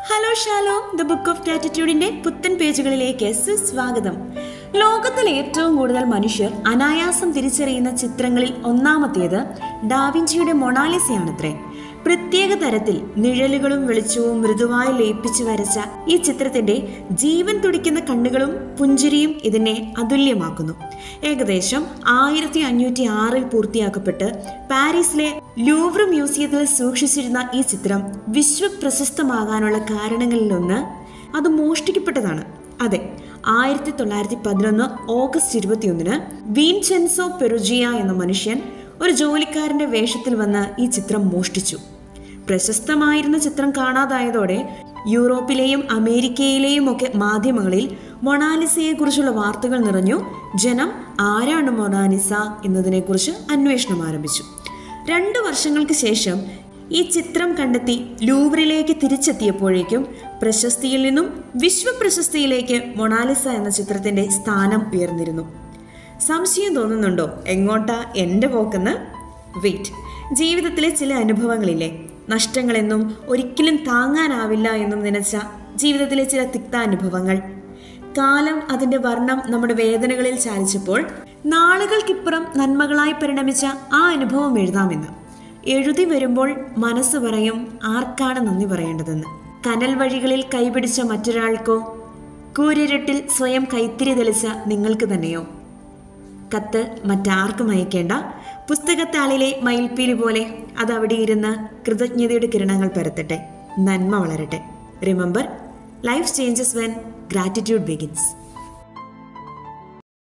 Hello shalom, the book of ഗ്രാറ്റിറ്റ്യൂഡിന്റെ പുത്തൻ പേജുകളിലേക്ക് സ്വാഗതം. ലോകത്തിൽ ഏറ്റവും കൂടുതൽ മനുഷ്യർ അനായാസം തിരിച്ചറിയുന്ന ചിത്രങ്ങളിൽ ഒന്നാമത്തേത് ഡാവിഞ്ചിയുടെ മൊണാലിസയാണത്രേ. പ്രത്യേക തരത്തിൽ നിഴലുകളും വെളിച്ചവും മൃദുവായി ലയിപ്പിച്ചു വരച്ച ഈ ചിത്രത്തിന്റെ ജീവൻ തുടിക്കുന്ന കണ്ണുകളും പുഞ്ചിരിയും ഇതിനെ അതുല്യമാക്കുന്നു. ഏകദേശം 1506 പൂർത്തിയാക്കപ്പെട്ട് പാരീസിലെ ലൂവ്ർ മ്യൂസിയത്തിൽ സൂക്ഷിച്ചിരുന്ന ഈ ചിത്രം വിശ്വപ്രശസ്തമാകാനുള്ള കാരണങ്ങളിലൊന്ന് അത് മോഷ്ടിക്കപ്പെട്ടതാണ്. അതെ, 1911 ഓഗസ്റ്റ് 21 വിൻസെൻസോ പെറുജിയ എന്ന മനുഷ്യൻ ഒരു ജോലിക്കാരന്റെ വേഷത്തിൽ വന്ന് ഈ ചിത്രം മോഷ്ടിച്ചു. പ്രശസ്തമായിരുന്ന ചിത്രം കാണാതായതോടെ യൂറോപ്പിലെയും അമേരിക്കയിലെയും ഒക്കെ മാധ്യമങ്ങളിൽ മൊണാലിസയെ കുറിച്ചുള്ള വാർത്തകൾ നിറഞ്ഞു. ജനം ആരാണ് മൊണാലിസ എന്നതിനെക്കുറിച്ച് അന്വേഷണം ആരംഭിച്ചു. 2 വർഷങ്ങൾക്ക് ശേഷം ഈ ചിത്രം കണ്ടെത്തി ലൂവറിലേക്ക് തിരിച്ചെത്തിയപ്പോഴേക്കും പ്രശസ്തിയിൽ നിന്നും വിശ്വപ്രശസ്തിയിലേക്ക് മൊണാലിസ എന്ന ചിത്രത്തിന്റെ സ്ഥാനം ഉയർന്നിരുന്നു. സംശയം തോന്നുന്നുണ്ടോ എങ്ങോട്ടാ എൻ്റെ പോക്കെന്ന്? വെയിറ്റ്. ജീവിതത്തിലെ ചില അനുഭവങ്ങളില്ലേ, നഷ്ടങ്ങളെന്നും ഒരിക്കലും താങ്ങാനാവില്ല എന്നും നനച്ച ജീവിതത്തിലെ ചില തിക്താനുഭവങ്ങൾ. കാലം അതിൻ്റെ വർണ്ണം നമ്മുടെ വേദനകളിൽ ചാലിച്ചപ്പോൾ നാളുകൾക്കിപ്പുറം നന്മകളായി പരിണമിച്ച ആ അനുഭവം എഴുതാമെന്ന്. എഴുതി വരുമ്പോൾ മനസ്സ് പറയും ആർക്കാണ് നന്ദി പറയേണ്ടതെന്ന്. കനൽ വഴികളിൽ കൈപിടിച്ച മറ്റൊരാൾക്കോ, കൂരിരുട്ടിൽ സ്വയം കൈത്തിരി തെളിച്ച നിങ്ങൾക്ക് തന്നെയോ? കത്ത് മറ്റാർക്കും അയക്കേണ്ട. പുസ്തകത്താളിലെ മയിൽപ്പീലി പോലെ അതവിടെ ഇരുന്ന് കൃതജ്ഞതയുടെ കിരണങ്ങൾ പരത്തട്ടെ. നന്മ വളരട്ടെ. Remember, life changes when gratitude begins.